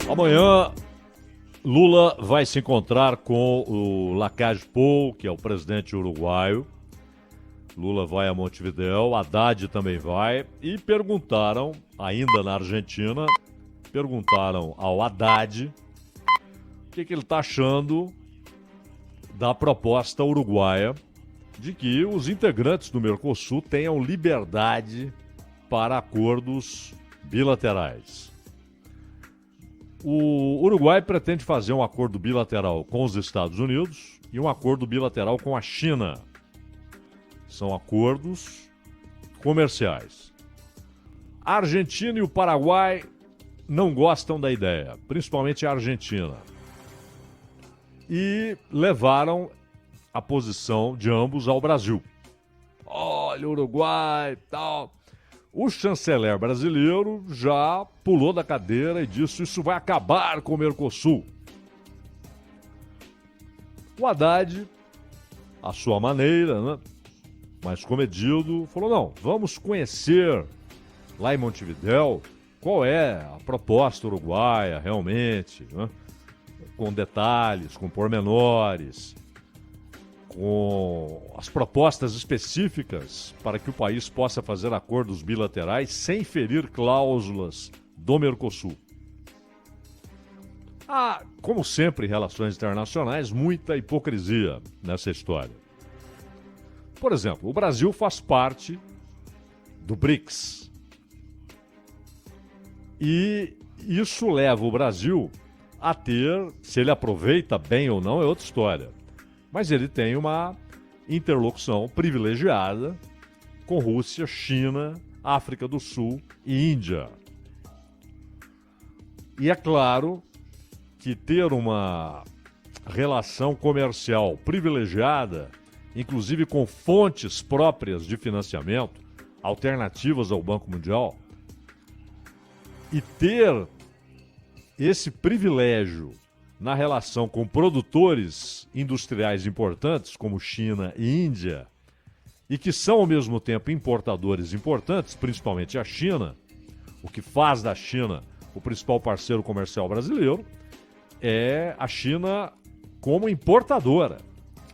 Amanhã, Lula vai se encontrar com o Lacalle Pou, que é o presidente uruguaio. Lula vai a Montevidéu, Haddad também vai. E perguntaram, ainda na Argentina, perguntaram ao Haddad o que ele está achando da proposta uruguaia de que os integrantes do Mercosul tenham liberdade para acordos bilaterais. O Uruguai pretende fazer um acordo bilateral com os Estados Unidos e um acordo bilateral com a China. São acordos comerciais. A Argentina e o Paraguai não gostam da ideia, principalmente a Argentina. E levaram a posição de ambos ao Brasil. Olha, Uruguai e tal. O chanceler brasileiro já pulou da cadeira e disse: isso vai acabar com o Mercosul. O Haddad, à sua maneira, né, mais comedido, falou: não, vamos conhecer lá em Montevidéu qual é a proposta uruguaia realmente, né, com detalhes, com pormenores, com as propostas específicas para que o país possa fazer acordos bilaterais sem ferir cláusulas do Mercosul. Há, como sempre em relações internacionais, muita hipocrisia nessa história. Por exemplo, o Brasil faz parte do BRICS. E isso leva o Brasil a ter, se ele aproveita bem ou não, é outra história. Mas ele tem uma interlocução privilegiada com Rússia, China, África do Sul e Índia. E é claro que ter uma relação comercial privilegiada, inclusive com fontes próprias de financiamento, alternativas ao Banco Mundial, e ter esse privilégio na relação com produtores industriais importantes, como China e Índia, e que são ao mesmo tempo importadores importantes, principalmente a China, o que faz da China o principal parceiro comercial brasileiro, é a China como importadora.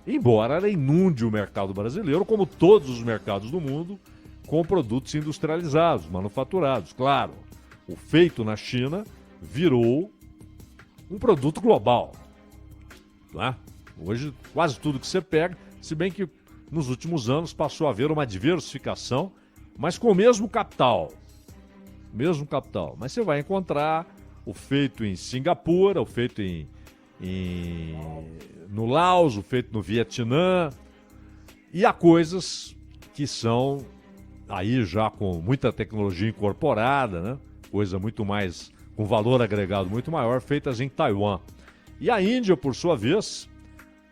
Embora ela inunde o mercado brasileiro, como todos os mercados do mundo, com produtos industrializados, manufaturados. Claro, o feito na China virou um produto global. Tá? Hoje, quase tudo que você pega, se bem que nos últimos anos passou a haver uma diversificação, mas com o mesmo capital. Mesmo capital. Mas você vai encontrar o feito em Singapura, o feito no Laos, o feito no Vietnã. E há coisas que são aí já com muita tecnologia incorporada, né? Coisa muito mais com valor agregado muito maior, feitas em Taiwan. E a Índia, por sua vez,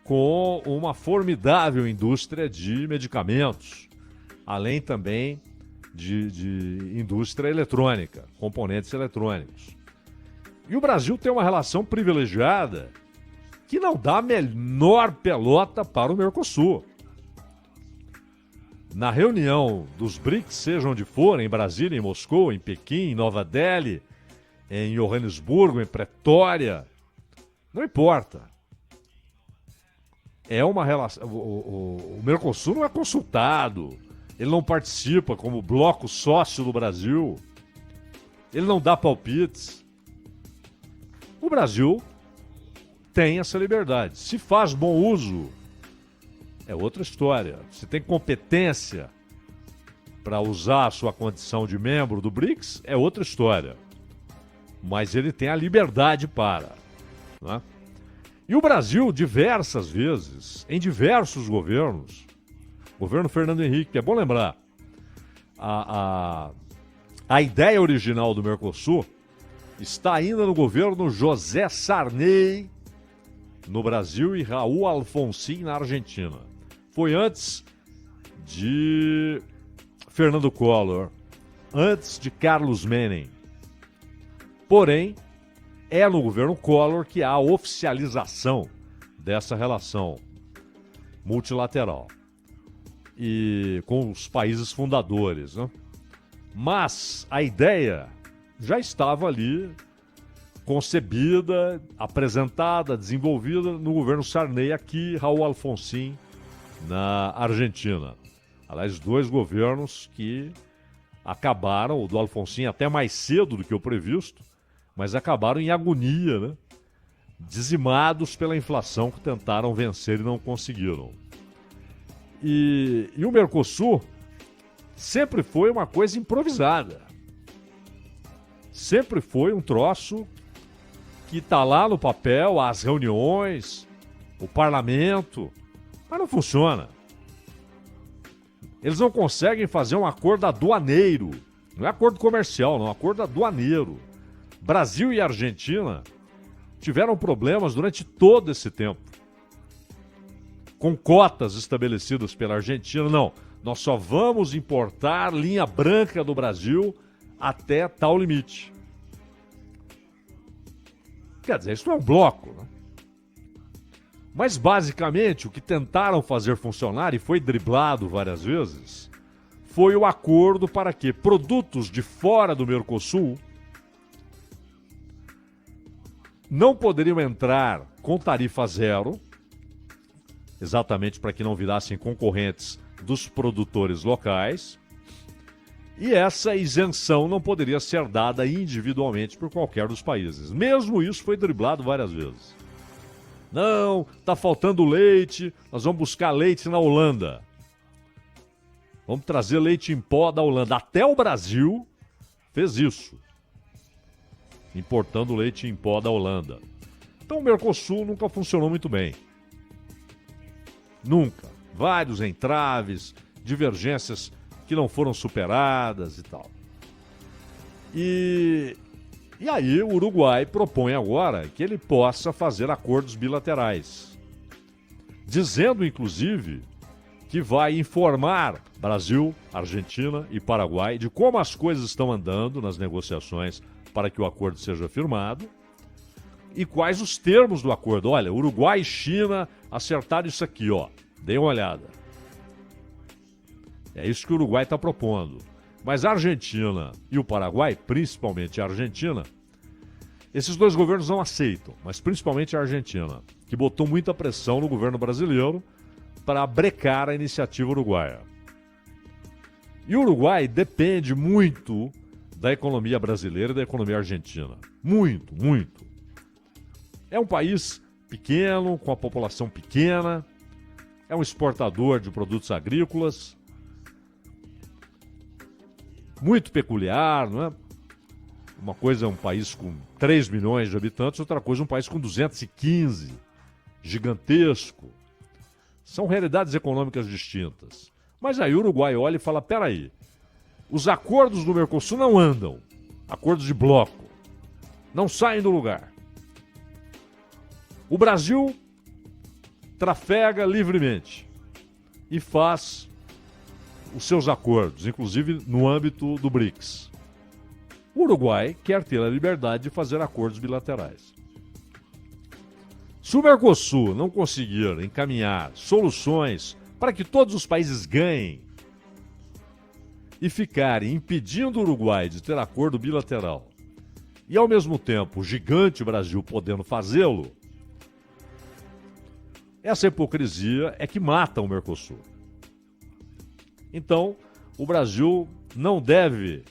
com uma formidável indústria de medicamentos, além também de indústria eletrônica, componentes eletrônicos. E o Brasil tem uma relação privilegiada que não dá a menor pelota para o Mercosul. Na reunião dos BRICS, seja onde for, em Brasília, em Moscou, em Pequim, em Nova Delhi, em Joanesburgo, em Pretória, não importa. É uma relação. O Mercosul não é consultado, ele não participa como bloco sócio do Brasil, ele não dá palpites. O Brasil tem essa liberdade. Se faz bom uso, é outra história. Se tem competência para usar a sua condição de membro do BRICS, é outra história. Mas ele tem a liberdade para. Né? E o Brasil, diversas vezes, em diversos governos, governo Fernando Henrique, é bom lembrar, a ideia original do Mercosul está ainda no governo José Sarney, no Brasil, e Raul Alfonsín, na Argentina. Foi antes de Fernando Collor, antes de Carlos Menem. Porém, é no governo Collor que há a oficialização dessa relação multilateral e com os países fundadores, né? Mas a ideia já estava ali concebida, apresentada, desenvolvida no governo Sarney aqui, Raul Alfonsin na Argentina. Aliás, 2 governos que acabaram, o do Alfonsin até mais cedo do que o previsto, mas acabaram em agonia, né? Dizimados pela inflação que tentaram vencer e não conseguiram. E o Mercosul sempre foi uma coisa improvisada. Sempre foi um troço que está lá no papel, as reuniões, o parlamento, mas não funciona. Eles não conseguem fazer um acordo aduaneiro. Não é acordo comercial, não, é acordo aduaneiro. Brasil e Argentina tiveram problemas durante todo esse tempo. Com cotas estabelecidas pela Argentina, não. Nós só vamos importar linha branca do Brasil até tal limite. Quer dizer, isso não é um bloco, né? Mas, basicamente, o que tentaram fazer funcionar, e foi driblado várias vezes, foi o acordo para que produtos de fora do Mercosul não poderiam entrar com tarifa zero, exatamente para que não virassem concorrentes dos produtores locais, e essa isenção não poderia ser dada individualmente por qualquer dos países. Mesmo isso foi driblado várias vezes. Não, está faltando leite, nós vamos buscar leite na Holanda. Vamos trazer leite em pó da Holanda. Até o Brasil fez isso, importando leite em pó da Holanda. Então o Mercosul nunca funcionou muito bem. Nunca. Vários entraves, divergências que não foram superadas e tal. E aí o Uruguai propõe agora que ele possa fazer acordos bilaterais, dizendo inclusive que vai informar Brasil, Argentina e Paraguai de como as coisas estão andando nas negociações para que o acordo seja firmado e quais os termos do acordo. Olha, Uruguai e China acertaram isso aqui, ó. Dê uma olhada. É isso que o Uruguai está propondo. Mas a Argentina e o Paraguai, principalmente a Argentina, esses 2 governos não aceitam, mas principalmente a Argentina, que botou muita pressão no governo brasileiro para brecar a iniciativa uruguaia. E o Uruguai depende muito da economia brasileira e da economia argentina. Muito, muito. É um país pequeno, com a população pequena, é um exportador de produtos agrícolas, muito peculiar, não é? Uma coisa é um país com 3 milhões de habitantes, outra coisa é um país com 215, gigantesco. São realidades econômicas distintas. Mas aí o Uruguai olha e fala, peraí, os acordos do Mercosul não andam, acordos de bloco, não saem do lugar. O Brasil trafega livremente e faz os seus acordos, inclusive no âmbito do BRICS. O Uruguai quer ter a liberdade de fazer acordos bilaterais. Se o Mercosul não conseguir encaminhar soluções para que todos os países ganhem e ficarem impedindo o Uruguai de ter acordo bilateral e, ao mesmo tempo, o gigante Brasil podendo fazê-lo, essa hipocrisia é que mata o Mercosul. Então, o Brasil não deve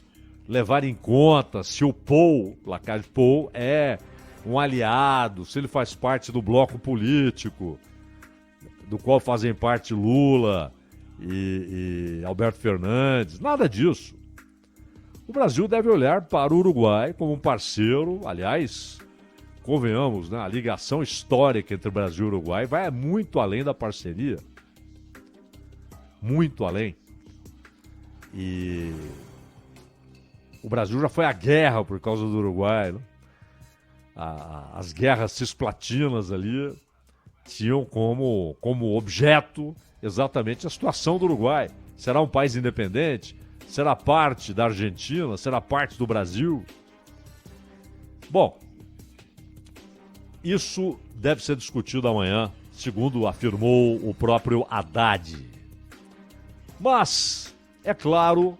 levar em conta se o Paul, Lacalle Pou, é um aliado, se ele faz parte do bloco político, do qual fazem parte Lula e Alberto Fernandes, nada disso. O Brasil deve olhar para o Uruguai como um parceiro, aliás, convenhamos, né? A ligação histórica entre Brasil e Uruguai vai muito além da parceria. Muito além. E o Brasil já foi à guerra por causa do Uruguai, né? As guerras cisplatinas ali tinham como objeto exatamente a situação do Uruguai. Será um país independente? Será parte da Argentina? Será parte do Brasil? Bom, isso deve ser discutido amanhã, segundo afirmou o próprio Haddad. Mas é claro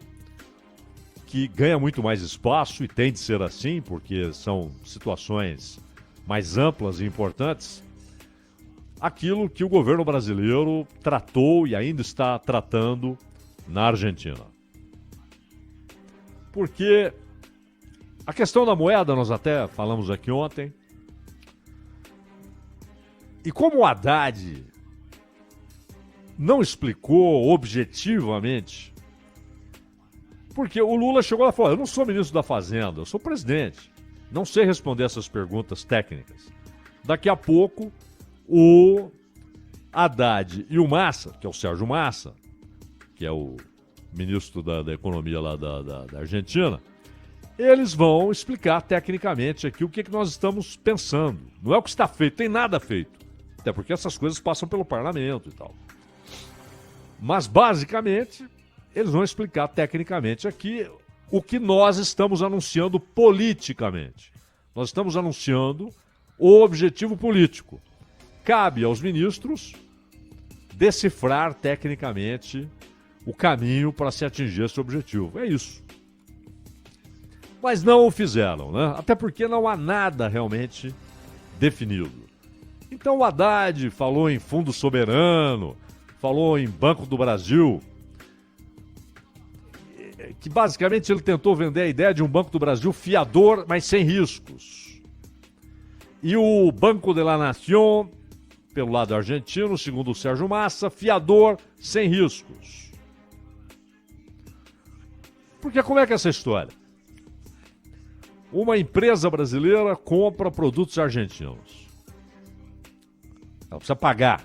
que ganha muito mais espaço, e tem de ser assim, porque são situações mais amplas e importantes, aquilo que o governo brasileiro tratou e ainda está tratando na Argentina. Porque a questão da moeda, nós até falamos aqui ontem, e como o Haddad não explicou objetivamente, porque o Lula chegou lá e falou: eu não sou ministro da Fazenda, eu sou presidente, não sei responder essas perguntas técnicas. Daqui a pouco, o Haddad e o Massa, que é o Sérgio Massa, que é o ministro da Economia lá da Argentina, eles vão explicar tecnicamente aqui o que nós estamos pensando. Não é o que está feito, tem nada feito. Até porque essas coisas passam pelo parlamento e tal. Mas, basicamente, eles vão explicar tecnicamente aqui o que nós estamos anunciando politicamente. Nós estamos anunciando o objetivo político. Cabe aos ministros decifrar tecnicamente o caminho para se atingir esse objetivo. É isso. Mas não o fizeram, né? Até porque não há nada realmente definido. Então o Haddad falou em fundo soberano, falou em Banco do Brasil, que basicamente ele tentou vender a ideia de um Banco do Brasil fiador, mas sem riscos. E o Banco de la Nación, pelo lado argentino, segundo o Sérgio Massa, fiador sem riscos. Porque como é que é essa história? Uma empresa brasileira compra produtos argentinos. Ela precisa pagar.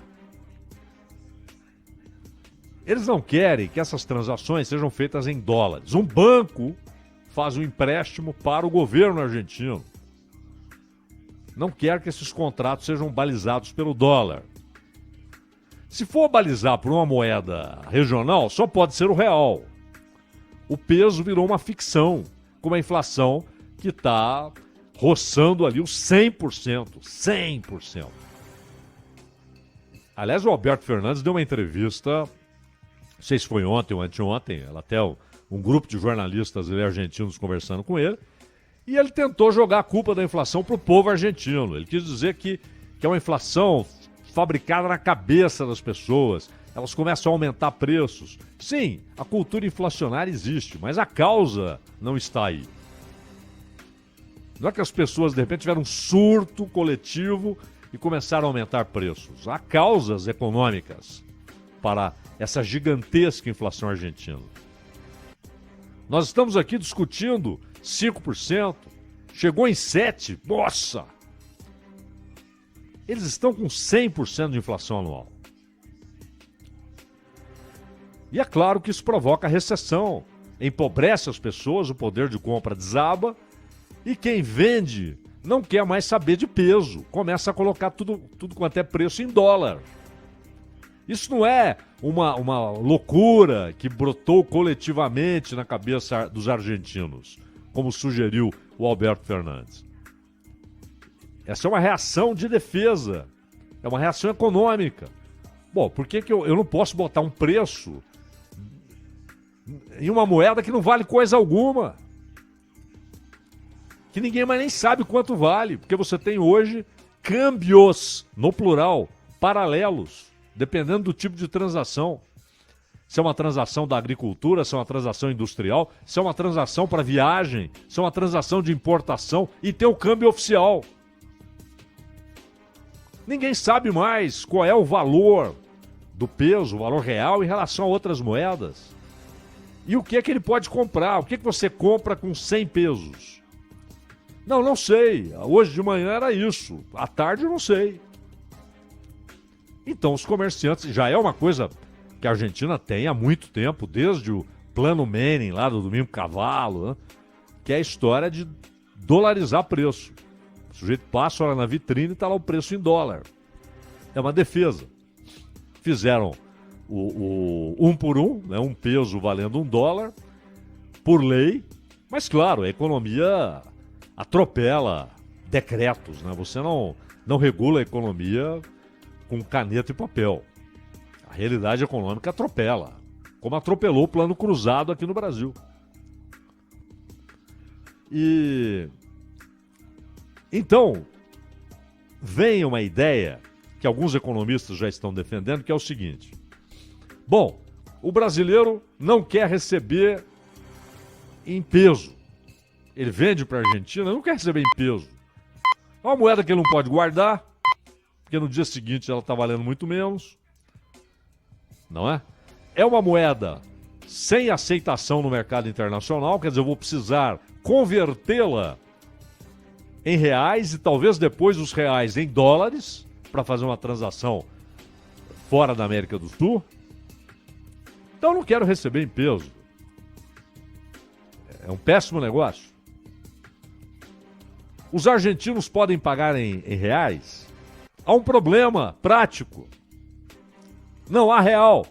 Eles não querem que essas transações sejam feitas em dólares. Um banco faz um empréstimo para o governo argentino. Não quer que esses contratos sejam balizados pelo dólar. Se for balizar por uma moeda regional, só pode ser o real. O peso virou uma ficção, com uma inflação que está roçando ali os 100%. 100%. Aliás, o Alberto Fernandes deu uma entrevista, não sei se foi ontem ou anteontem, até um grupo de jornalistas argentinos conversando com ele, e ele tentou jogar a culpa da inflação para o povo argentino. Ele quis dizer que é uma inflação fabricada na cabeça das pessoas, elas começam a aumentar preços. Sim, a cultura inflacionária existe, mas a causa não está aí. Não é que as pessoas, de repente, tiveram um surto coletivo e começaram a aumentar preços. Há causas econômicas para essa gigantesca inflação argentina. Nós estamos aqui discutindo 5%, chegou em 7%, nossa! Eles estão com 100% de inflação anual. E é claro que isso provoca recessão, empobrece as pessoas, o poder de compra desaba, e quem vende não quer mais saber de peso, começa a colocar tudo quanto é preço em dólar. Isso não é uma loucura que brotou coletivamente na cabeça dos argentinos, como sugeriu o Alberto Fernandes. Essa é uma reação de defesa, é uma reação econômica. Bom, por que eu não posso botar um preço em uma moeda que não vale coisa alguma? Que ninguém mais nem sabe quanto vale, porque você tem hoje câmbios, no plural, paralelos, dependendo do tipo de transação. Se é uma transação da agricultura, se é uma transação industrial, se é uma transação para viagem, se é uma transação de importação, e tem o câmbio oficial. Ninguém sabe mais qual é o valor do peso, o valor real em relação a outras moedas. E o que é que ele pode comprar? O que é que você compra com 100 pesos? Não sei. Hoje de manhã era isso. À tarde eu não sei. Então os comerciantes, já é uma coisa que a Argentina tem há muito tempo, desde o Plano Menem, lá do Domingo Cavalo, né? Que é a história de dolarizar preço. O sujeito passa, olha na vitrine e está lá o preço em dólar. É uma defesa. Fizeram o 1 por 1, né? Um peso valendo $1, por lei, mas claro, a economia atropela decretos, né? Você não regula a economia com caneta e papel. A realidade econômica atropela, como atropelou o plano cruzado aqui no Brasil. E então vem uma ideia que alguns economistas já estão defendendo, que é o seguinte: bom, o brasileiro não quer receber em peso. Ele vende para a Argentina, não quer receber em peso. É uma moeda que ele não pode guardar, porque no dia seguinte ela está valendo muito menos. Não é? É uma moeda sem aceitação no mercado internacional, quer dizer, eu vou precisar convertê-la em reais e talvez depois os reais em dólares para fazer uma transação fora da América do Sul. Então eu não quero receber em peso. É um péssimo negócio. Os argentinos podem pagar em reais? Há um problema prático. Não há real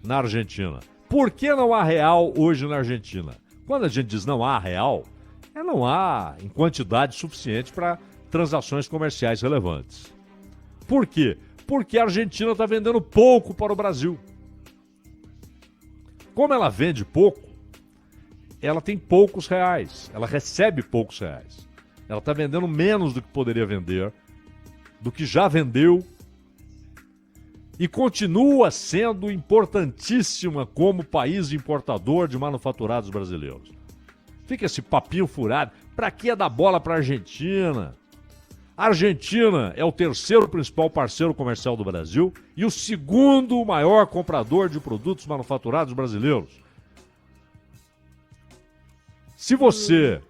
na Argentina. Por que não há real hoje na Argentina? Quando a gente diz não há real, não há em quantidade suficiente para transações comerciais relevantes. Por quê? Porque a Argentina está vendendo pouco para o Brasil. Como ela vende pouco, ela tem poucos reais, ela recebe poucos reais. Ela está vendendo menos do que poderia vender, do que já vendeu, e continua sendo importantíssima como país importador de manufaturados brasileiros. Fica esse papinho furado. Para que dar bola para a Argentina? A Argentina é o terceiro principal parceiro comercial do Brasil e o segundo maior comprador de produtos manufaturados brasileiros. Se você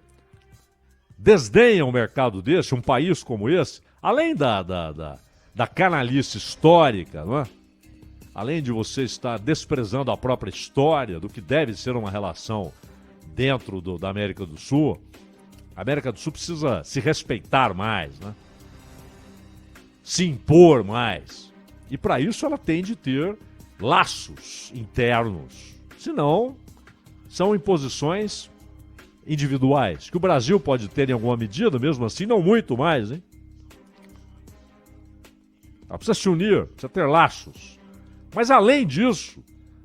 desdenha um mercado desse, um país como esse, além da canalice histórica, não é? Além de você estar desprezando a própria história do que deve ser uma relação dentro da América do Sul, a América do Sul precisa se respeitar mais, né? Se impor mais. E para isso ela tem de ter laços internos. Senão, são imposições individuais, que o Brasil pode ter em alguma medida, mesmo assim, não muito mais, hein? Ela precisa se unir, precisa ter laços. Mas além disso,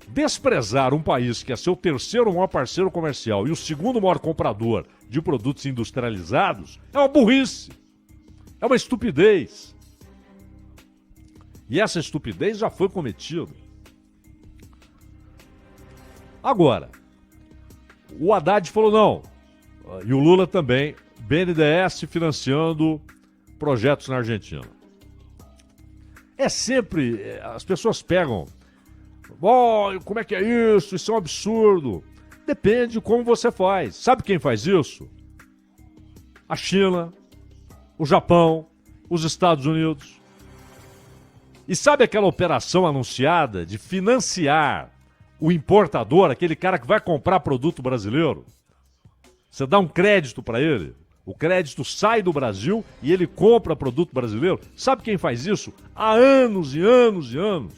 desprezar um país que é seu terceiro maior parceiro comercial e o segundo maior comprador de produtos industrializados é uma burrice, é uma estupidez. E essa estupidez já foi cometida. Agora, o Haddad falou não, e o Lula também, BNDES financiando projetos na Argentina. É sempre, as pessoas pegam, como é que é isso? Isso é um absurdo. Depende de como você faz. Sabe quem faz isso? A China, o Japão, os Estados Unidos. E sabe aquela operação anunciada de financiar o importador, aquele cara que vai comprar produto brasileiro? Você dá um crédito para ele, o crédito sai do Brasil e ele compra produto brasileiro. Sabe quem faz isso? Há anos e anos e anos.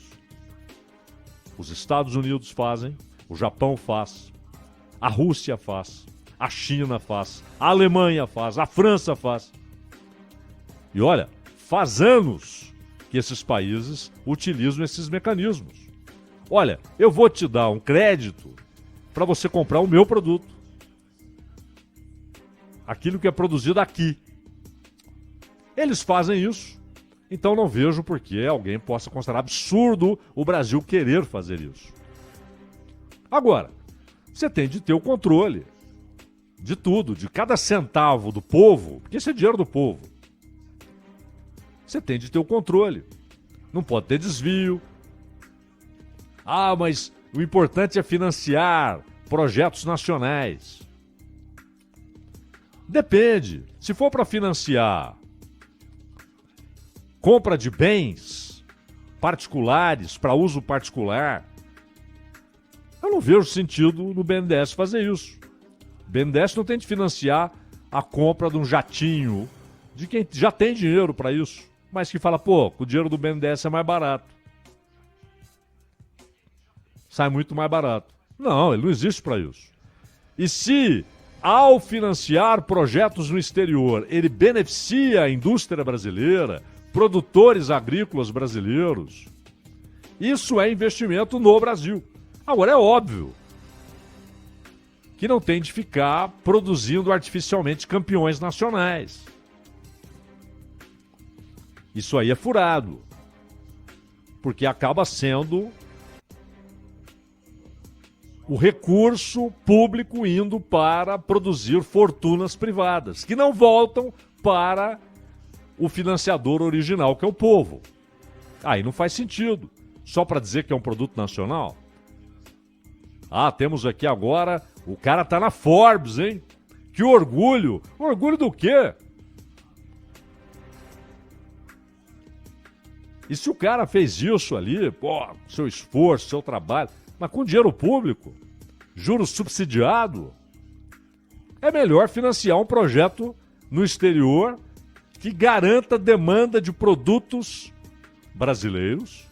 Os Estados Unidos fazem, o Japão faz, a Rússia faz, a China faz, a Alemanha faz, a França faz. E olha, faz anos que esses países utilizam esses mecanismos. Olha, eu vou te dar um crédito para você comprar o meu produto. Aquilo que é produzido aqui. Eles fazem isso. Então não vejo por que alguém possa considerar absurdo o Brasil querer fazer isso. Agora, você tem de ter o controle de tudo, de cada centavo do povo, porque esse é dinheiro do povo. Você tem de ter o controle. Não pode ter desvio. Ah, mas o importante é financiar projetos nacionais. Depende. Se for para financiar compra de bens particulares, para uso particular, eu não vejo sentido no BNDES fazer isso. O BNDES não tem de financiar a compra de um jatinho de quem já tem dinheiro para isso, mas que fala, pô, o dinheiro do BNDES é mais barato. Sai muito mais barato. Não, ele não existe para isso. E se, ao financiar projetos no exterior, ele beneficia a indústria brasileira, produtores agrícolas brasileiros, isso é investimento no Brasil. Agora, é óbvio que não tem de ficar produzindo artificialmente campeões nacionais. Isso aí é furado, porque acaba sendo o recurso público indo para produzir fortunas privadas, que não voltam para o financiador original, que é o povo. Aí não faz sentido. Só para dizer que é um produto nacional? Ah, temos aqui agora, o cara tá na Forbes, hein? Que orgulho! Orgulho do quê? E se o cara fez isso ali, pô, seu esforço, seu trabalho, mas com dinheiro público, juros subsidiado, é melhor financiar um projeto no exterior que garanta demanda de produtos brasileiros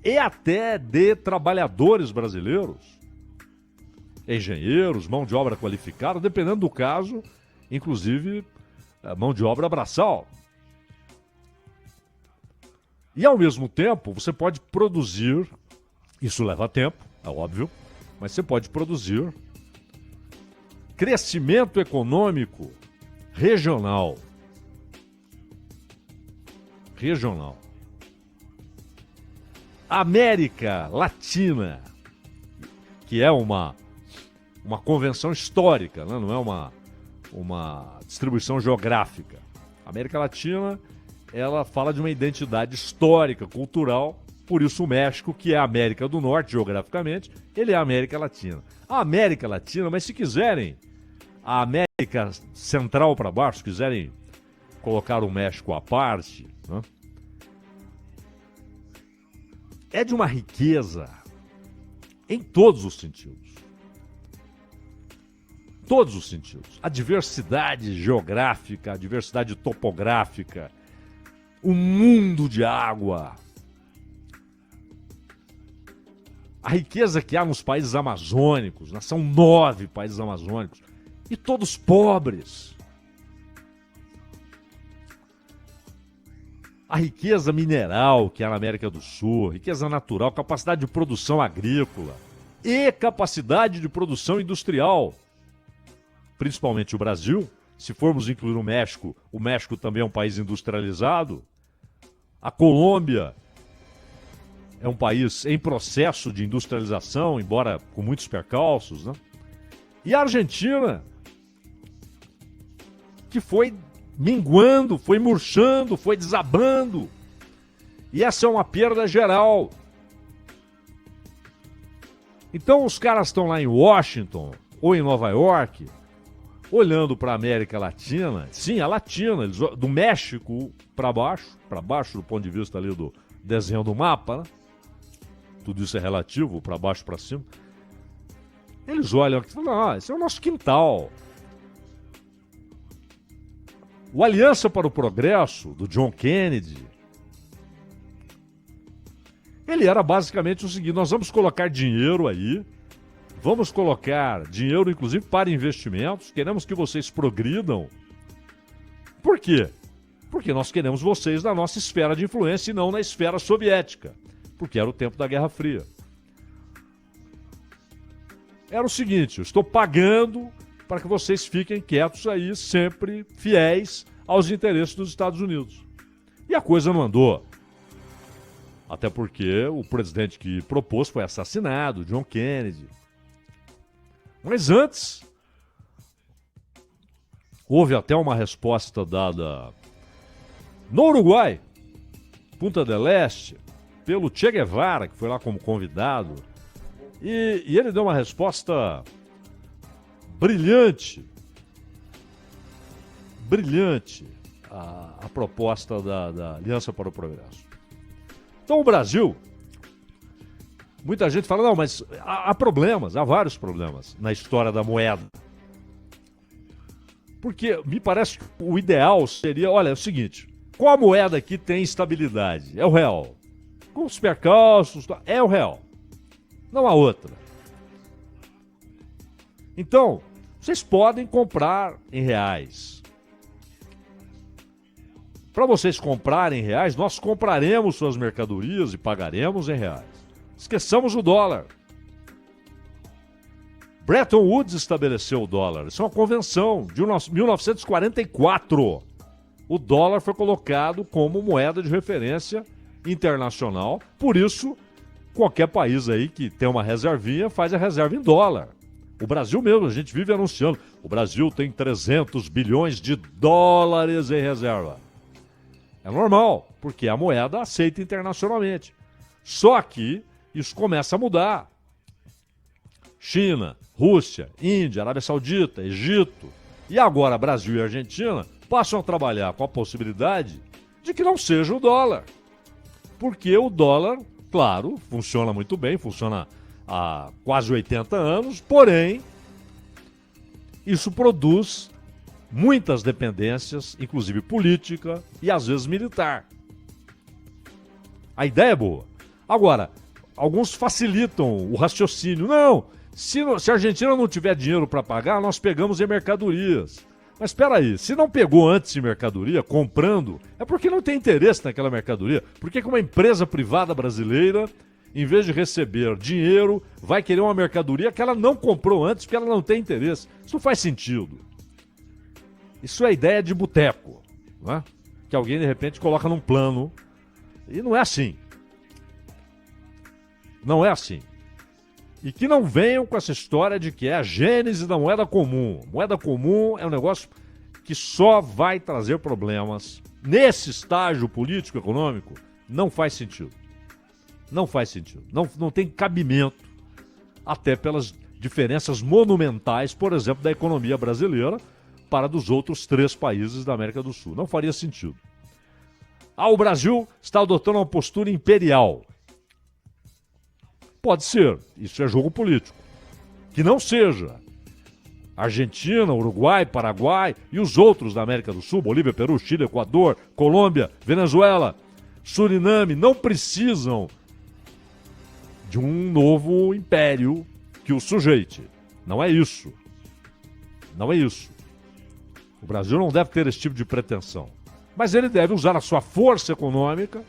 e até de trabalhadores brasileiros, engenheiros, mão de obra qualificada, dependendo do caso, inclusive mão de obra braçal. E ao mesmo tempo, você pode produzir, isso leva tempo, é óbvio, mas você pode produzir crescimento econômico regional. Regional. América Latina, que é uma convenção histórica, né? Não é uma distribuição geográfica. A América Latina, ela fala de uma identidade histórica, cultural, por isso o México, que é a América do Norte geograficamente, ele é a América Latina. A América Latina, mas se quiserem, a América Central para baixo, se quiserem colocar o México à parte, né? É de uma riqueza em todos os sentidos. Todos os sentidos. A diversidade geográfica, a diversidade topográfica, o mundo de água, a riqueza que há nos países amazônicos, né? São 9 países amazônicos, e todos pobres. A riqueza mineral que há na América do Sul, riqueza natural, capacidade de produção agrícola e capacidade de produção industrial. Principalmente o Brasil, se formos incluir o México também é um país industrializado. A Colômbia é um país em processo de industrialização, embora com muitos percalços, né? E a Argentina, que foi minguando, foi murchando, foi desabando. E essa é uma perda geral. Então os caras estão lá em Washington ou em Nova York, olhando para a América Latina, sim, a Latina, eles, do México para baixo do ponto de vista ali do desenho do mapa, né? Tudo isso é relativo, para baixo para cima. Eles olham aqui e falam, esse é o nosso quintal. O Aliança para o Progresso, do John Kennedy, ele era basicamente o seguinte: nós vamos colocar dinheiro aí, vamos colocar dinheiro inclusive para investimentos, queremos que vocês progridam. Por quê? Porque nós queremos vocês na nossa esfera de influência e não na esfera soviética, porque era o tempo da Guerra Fria. Era o seguinte: eu estou pagando para que vocês fiquem quietos aí, sempre fiéis aos interesses dos Estados Unidos. E a coisa não andou. Até porque o presidente que propôs foi assassinado, John Kennedy. Mas antes, houve até uma resposta dada no Uruguai, Punta del Este, pelo Che Guevara, que foi lá como convidado. E ele deu uma resposta brilhante a proposta da Aliança para o Progresso. Então o Brasil, muita gente fala, não, mas há problemas, há vários problemas na história da moeda. Porque me parece que o ideal seria, olha, é o seguinte, qual a moeda aqui tem estabilidade? É o real. Com os percalços, é o real. Não há outra. Então, vocês podem comprar em reais. Para vocês comprarem em reais, nós compraremos suas mercadorias e pagaremos em reais. Esqueçamos o dólar. Bretton Woods estabeleceu o dólar. Isso é uma convenção de 1944. O dólar foi colocado como moeda de referência internacional. Por isso, qualquer país aí que tem uma reservinha faz a reserva em dólar. O Brasil mesmo, a gente vive anunciando. O Brasil tem 300 bilhões de dólares em reserva. É normal, porque a moeda aceita internacionalmente. Só que isso começa a mudar. China, Rússia, Índia, Arábia Saudita, Egito e agora Brasil e Argentina passam a trabalhar com a possibilidade de que não seja o dólar. Porque o dólar, claro, funciona muito bem, funciona há quase 80 anos, porém, isso produz muitas dependências, inclusive política e às vezes militar. A ideia é boa. Agora, alguns facilitam o raciocínio. Não, se a Argentina não tiver dinheiro para pagar, nós pegamos em mercadorias. Mas espera aí, se não pegou antes em mercadoria, comprando, é porque não tem interesse naquela mercadoria. Por que uma empresa privada brasileira, em vez de receber dinheiro, vai querer uma mercadoria que ela não comprou antes porque ela não tem interesse? Isso não faz sentido. Isso é ideia de boteco, não é? Que alguém de repente coloca num plano. E não é assim. Não é assim. E que não venham com essa história de que é a gênese da moeda comum. Moeda comum é um negócio que só vai trazer problemas. Nesse estágio político-econômico, não faz sentido. Não faz sentido. Não tem cabimento, até pelas diferenças monumentais, por exemplo, da economia brasileira para dos outros 3 países da América do Sul. Não faria sentido. O Brasil está adotando uma postura imperial. Pode ser, isso é jogo político. Que não seja. Argentina, Uruguai, Paraguai e os outros da América do Sul, Bolívia, Peru, Chile, Equador, Colômbia, Venezuela, Suriname, não precisam de um novo império que o sujeite. Não é isso. Não é isso. O Brasil não deve ter esse tipo de pretensão. Mas ele deve usar a sua força econômica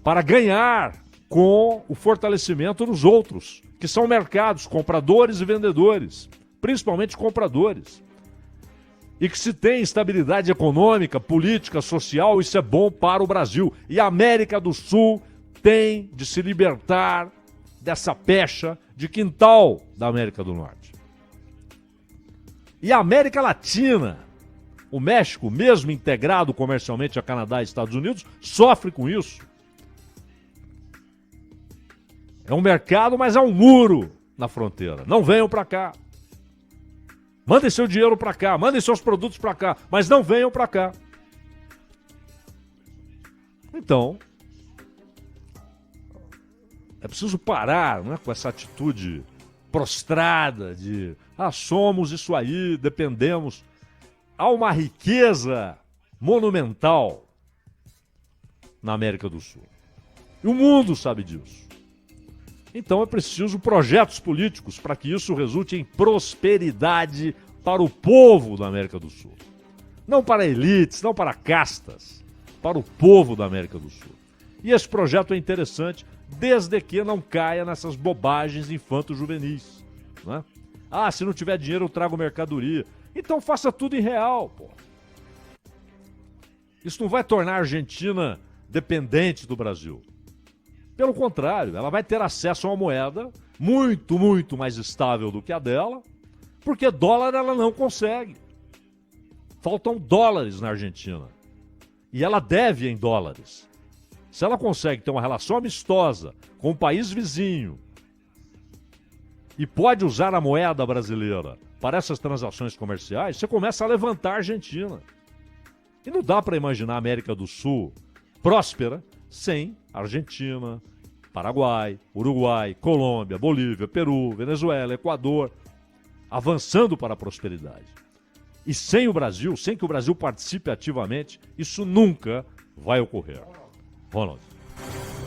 para ganhar com o fortalecimento dos outros, que são mercados, compradores e vendedores, principalmente compradores. E que se tem estabilidade econômica, política, social, isso é bom para o Brasil. E a América do Sul tem de se libertar dessa pecha de quintal da América do Norte. E a América Latina, o México, mesmo integrado comercialmente a Canadá e Estados Unidos, sofre com isso. É um mercado, mas é um muro na fronteira. Não venham para cá. Mandem seu dinheiro para cá, mandem seus produtos para cá, mas não venham para cá. Então, é preciso parar, né, com essa atitude prostrada de somos isso aí, dependemos. Há uma riqueza monumental na América do Sul. E o mundo sabe disso. Então é preciso projetos políticos para que isso resulte em prosperidade para o povo da América do Sul. Não para elites, não para castas, para o povo da América do Sul. E esse projeto é interessante, desde que não caia nessas bobagens infanto-juvenis. Né? Se não tiver dinheiro eu trago mercadoria. Então faça tudo em real, pô. Isso não vai tornar a Argentina dependente do Brasil. Pelo contrário, ela vai ter acesso a uma moeda muito, muito mais estável do que a dela, porque dólar ela não consegue. Faltam dólares na Argentina. E ela deve em dólares. Se ela consegue ter uma relação amistosa com um país vizinho e pode usar a moeda brasileira para essas transações comerciais, você começa a levantar a Argentina. E não dá para imaginar a América do Sul próspera sem Argentina, Paraguai, Uruguai, Colômbia, Bolívia, Peru, Venezuela, Equador, avançando para a prosperidade. E sem o Brasil, sem que o Brasil participe ativamente, isso nunca vai ocorrer. Ronald.